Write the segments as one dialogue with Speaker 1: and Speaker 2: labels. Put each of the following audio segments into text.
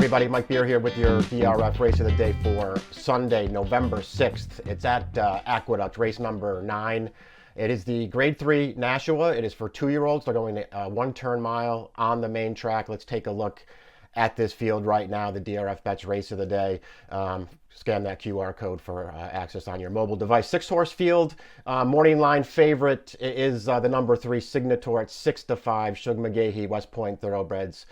Speaker 1: Everybody, Mike Beer here with your DRF race of the day for Sunday, November 6th. It's at Aqueduct, race number 9. It is the Grade 3 Nashua. It is for 2-year-olds. They're going one turn mile on the main track. Let's take a look at this field right now, the DRF Bets race of the day. Scan that QR code for access on your mobile device. 6-horse field. Morning line favorite is the number 3 Signator at 6-5. Shug McGahee, West Point Thoroughbreds.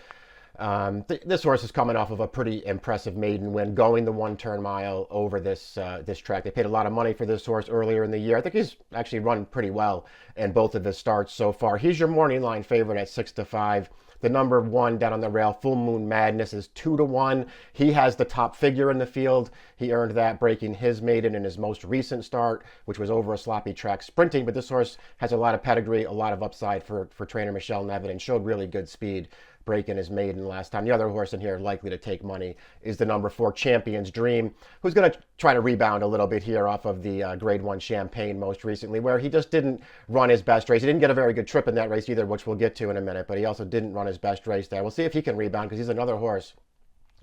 Speaker 1: This horse is coming off of a pretty impressive maiden win, going the one turn mile over this track. They paid a lot of money for this horse earlier in the year. I think he's actually run pretty well in both of his starts so far. He's your morning line favorite at 6-5. The number 1 down on the rail, Full Moon Madness, is 2-1. He has the top figure in the field. He earned that breaking his maiden in his most recent start, which was over a sloppy track sprinting. But this horse has a lot of pedigree, a lot of upside for trainer Michelle Nevin, and showed really good speed breaking his maiden last time. The other horse in here likely to take money is the number 4 Champion's Dream, who's going to try to rebound a little bit here off of the Grade 1 Champagne most recently, where he just didn't run his best race. He didn't get a very good trip in that race either, which we'll get to in a minute, but he also didn't run his best race there. We'll see if he can rebound, because he's another horse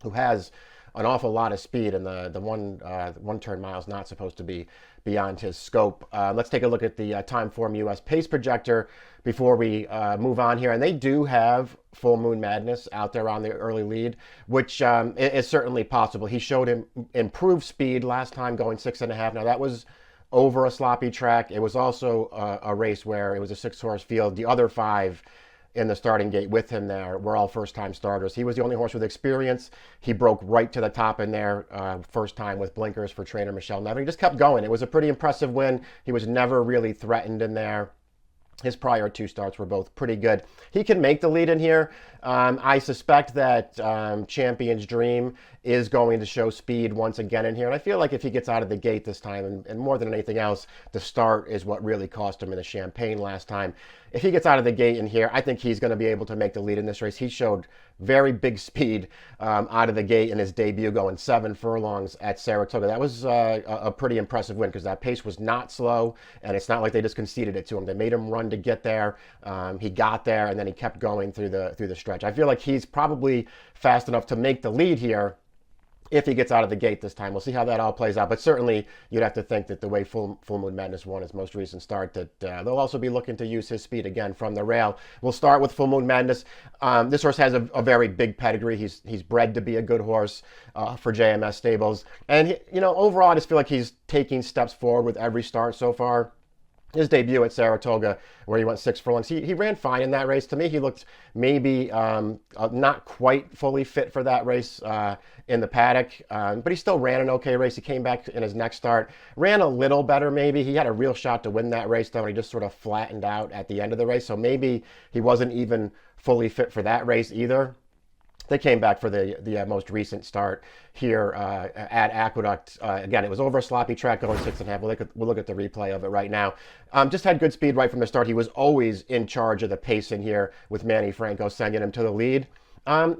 Speaker 1: who has an awful lot of speed, and the one turn mile is not supposed to be beyond his scope. Let's take a look at the Timeform US pace projector before we move on here. And they do have Full Moon Madness out there on the early lead, which is certainly possible. He showed him improved speed last time, going 6.5. Now that was over a sloppy track. It was also a race where it was a 6-horse field. The other 5 in the starting gate with him there were all first-time starters. He was the only horse with experience. He broke right to the top in there first time with blinkers for trainer Michelle Nevin. He just kept going. It was a pretty impressive win. He was never really threatened in there. His prior 2 starts were both pretty good. He can make the lead in here. I suspect that Champion's Dream is going to show speed once again in here. And I feel like if he gets out of the gate this time, and more than anything else, the start is what really cost him in the Champagne last time. If he gets out of the gate in here, I think he's going to be able to make the lead in this race. He showed very big speed out of the gate in his debut, going 7 furlongs at Saratoga. That was a pretty impressive win, because that pace was not slow, and it's not like they just conceded it to him. They made him run to get there. He got there, and then he kept going through the stretch. I feel like he's probably fast enough to make the lead here if he gets out of the gate this time. We'll see how that all plays out. But certainly, you'd have to think that the way Full Moon Madness won his most recent start, that they'll also be looking to use his speed again from the rail. We'll start with Full Moon Madness. This horse has a very big pedigree. He's bred to be a good horse for JMS Stables. And, overall, I just feel like he's taking steps forward with every start so far. His debut at Saratoga, where he went 6 furlongs, he ran fine in that race. To me, he looked maybe not quite fully fit for that race in the paddock, but he still ran an okay race. He came back in his next start, ran a little better maybe. He had a real shot to win that race, though, and he just sort of flattened out at the end of the race. So maybe he wasn't even fully fit for that race either. They came back for the most recent start here at Aqueduct. Again, it was over a sloppy track, going 6.5. We'll look at the replay of it right now. Just had good speed right from the start. He was always in charge of the pacing here, with Manny Franco sending him to the lead.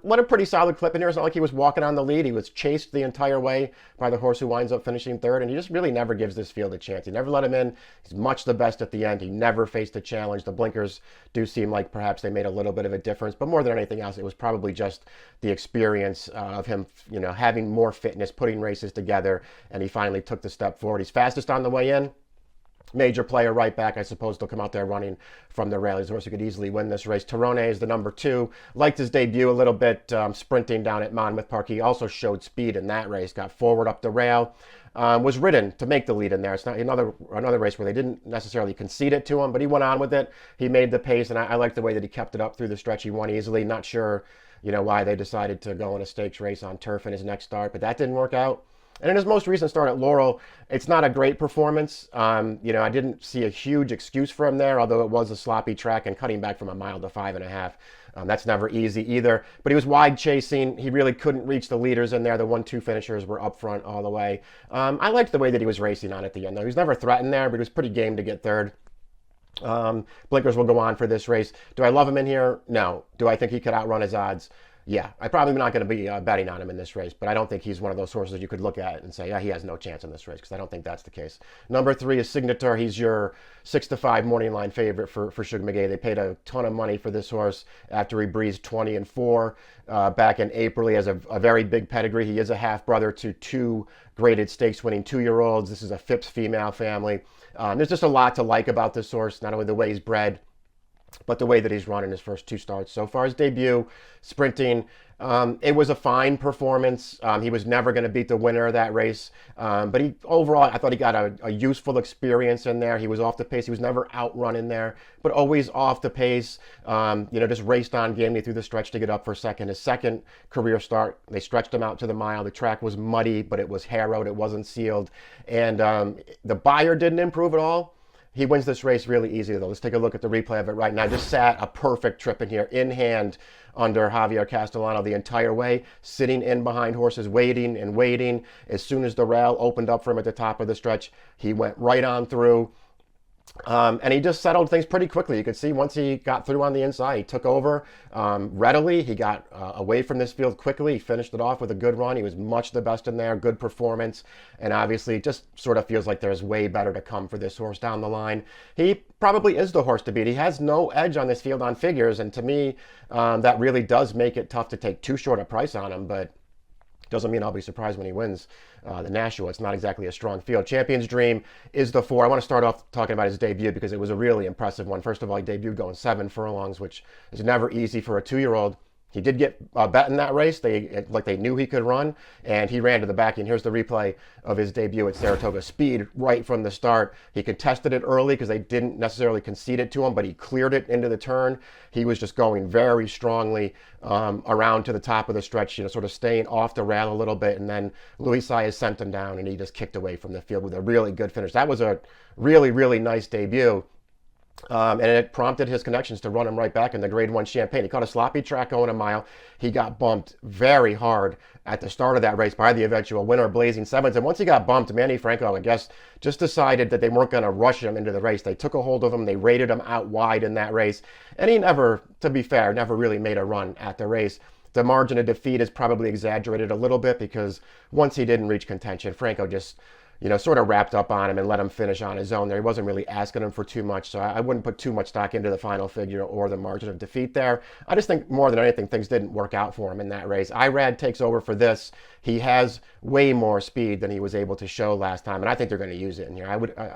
Speaker 1: What a pretty solid clip in here. It's not like he was walking on the lead. He was chased the entire way by the horse who winds up finishing 3rd, and he just really never gives this field a chance. He never let him in. He's much the best at the end. He never faced a challenge. The blinkers do seem like perhaps they made a little bit of a difference, but more than anything else, it was probably just the experience of him, having more fitness, putting races together, and he finally took the step forward. He's fastest on the way in. Major player right back. I suppose they'll come out there running from the rail. He's a horse who could easily win this race. Terone is the number 2. Liked his debut a little bit, sprinting down at Monmouth Park. He also showed speed in that race. Got forward up the rail. Was ridden to make the lead in there. It's not another race where they didn't necessarily concede it to him, but he went on with it. He made the pace, and I like the way that he kept it up through the stretch. He won easily. Not sure, why they decided to go in a stakes race on turf in his next start, but that didn't work out. And in his most recent start at Laurel, it's not a great performance. I didn't see a huge excuse for him there, although it was a sloppy track, and cutting back from a mile to 5.5. That's never easy either. But he was wide chasing. He really couldn't reach the leaders in there. The 1-2 finishers were up front all the way. I liked the way that he was racing on at the end, though. He was never threatened there, but he was pretty game to get 3rd. Blinkers will go on for this race. Do I love him in here? No. Do I think he could outrun his odds? Yeah, I'm probably not going to be betting on him in this race, but I don't think he's one of those horses you could look at and say, yeah, he has no chance in this race, because I don't think that's the case. Number 3 is Signature. He's your 6-5 morning line favorite for Sugar McGee. They paid a ton of money for this horse after he breezed 20-4 back in April. He has a very big pedigree. He is a half brother to 2 graded stakes winning 2-year-olds. This is a Phipps female family. There's just a lot to like about this horse, not only the way he's bred, but the way that he's run in his first 2 starts so far. His debut, sprinting, it was a fine performance. He was never going to beat the winner of that race, but he overall, I thought he got a useful experience in there. He was off the pace. He was never outrun in there, but always off the pace. Just raced on gamely through the stretch to get up for second. His second career start, they stretched him out to the mile. The track was muddy, but it was harrowed. It wasn't sealed, and the buyer didn't improve at all. He wins this race really easy, though. Let's take a look at the replay of it right now. Just sat a perfect trip in here, in hand under Javier Castellano the entire way, sitting in behind horses, waiting and waiting. As soon as the rail opened up for him at the top of the stretch, he went right on through. And he just settled things pretty quickly. You could see once he got through on the inside, he took over readily. He got away from this field quickly. He finished it off with a good run. He was much the best in there, good performance. And obviously just sort of feels like there's way better to come for this horse down the line. He probably is the horse to beat. He has no edge on this field on figures. And to me, that really does make it tough to take too short a price on him. But doesn't mean I'll be surprised when he wins the Nashua. It's not exactly a strong field. Champion's Dream is the 4. I want to start off talking about his debut because it was a really impressive one. First of all, he debuted going 7 furlongs, which is never easy for a 2-year-old. He did get bet in that race. They knew he could run, and he ran to the back. And here's the replay of his debut at Saratoga. Speed right from the start. He contested it early because they didn't necessarily concede it to him, but he cleared it into the turn. He was just going very strongly around to the top of the stretch, sort of staying off the rail a little bit. And then Luis Saez sent him down, and he just kicked away from the field with a really good finish. That was a really, really nice debut. And it prompted his connections to run him right back in the Grade 1 Champagne. He caught a sloppy track going a mile. He got bumped very hard at the start of that race by the eventual winner, Blazing Sevens. And once he got bumped, Manny Franco, I guess, just decided that they weren't going to rush him into the race. They took a hold of him. They rated him out wide in that race. And he never, to be fair, never really made a run at the race. The margin of defeat is probably exaggerated a little bit because once he didn't reach contention, Franco just sort of wrapped up on him and let him finish on his own there. He wasn't really asking him for too much, so I wouldn't put too much stock into the final figure or the margin of defeat there. I just think more than anything, things didn't work out for him in that race. Irad takes over for this. He has way more speed than he was able to show last time, and I think they're going to use it in here.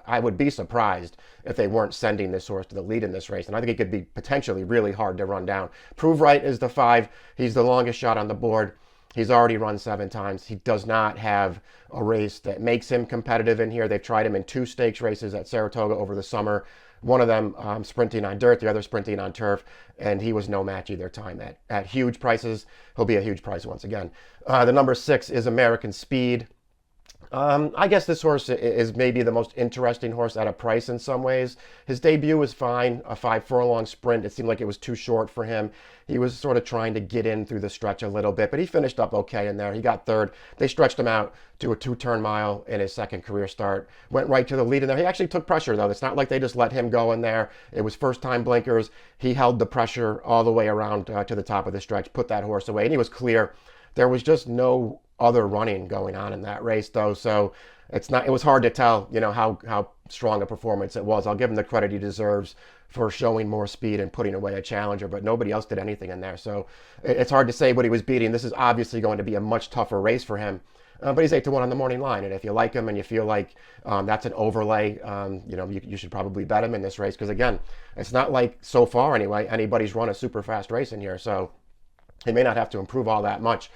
Speaker 1: I would be surprised if they weren't sending this horse to the lead in this race, and I think it could be potentially really hard to run down. Prove Right is the 5. He's the longest shot on the board. He's already run 7 times. He does not have a race that makes him competitive in here. They've tried him in 2 stakes races at Saratoga over the summer. One of them sprinting on dirt, the other sprinting on turf, and he was no match either time. At huge prices, he'll be a huge price once again. The number 6 is American Speed. I guess this horse is maybe the most interesting horse at a price in some ways. His debut was fine, a 5 furlong sprint. It seemed like it was too short for him. He was sort of trying to get in through the stretch a little bit, but he finished up okay in there. He got 3rd. They stretched him out to a 2-turn mile in his second career start. Went right to the lead in there. He actually took pressure, though. It's not like they just let him go in there. It was first-time blinkers. He held the pressure all the way around to the top of the stretch, put that horse away, and he was clear. There was just no other running going on in that race, though, so it was hard to tell how strong a performance it was. I'll give him the credit he deserves for showing more speed and putting away a challenger, but nobody else did anything in there, so it's hard to say what he was beating. This is obviously going to be a much tougher race for him, but he's 8-1 on the morning line, and if you like him and you feel like that's an overlay, you should probably bet him in this race, because again, it's not like, so far anyway, anybody's run a super fast race in here, so he may not have to improve all that much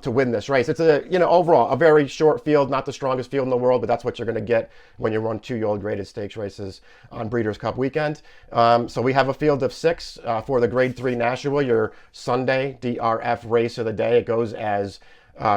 Speaker 1: to win this race. It's overall a very short field, not the strongest field in the world, but that's what you're going to get when you run 2-year-old graded stakes races on Breeders' Cup weekend. So we have a field of 6 for the Grade 3 Nashua, your Sunday DRF race of the day. It goes as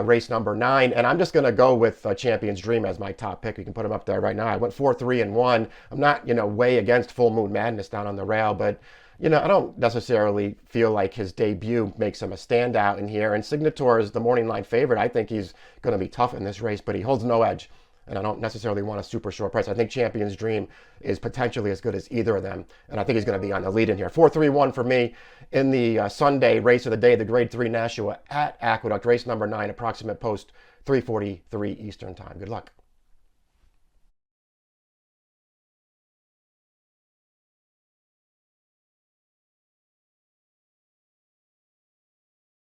Speaker 1: race number 9, and I'm just going to go with Champion's Dream as my top pick. You can put him up there right now. I went 4-3-1. I'm not way against Full Moon Madness down on the rail, but I don't necessarily feel like his debut makes him a standout in here. And Signature is the morning line favorite. I think he's going to be tough in this race, but he holds no edge and I don't necessarily want a super short price. I think Champion's Dream is potentially as good as either of them, and I think he's going to be on the lead in here. 4-3-1 for me in the Sunday race of the day, the Grade 3 Nashua at Aqueduct, race number 9, approximate post 3:43 Eastern Time. Good luck.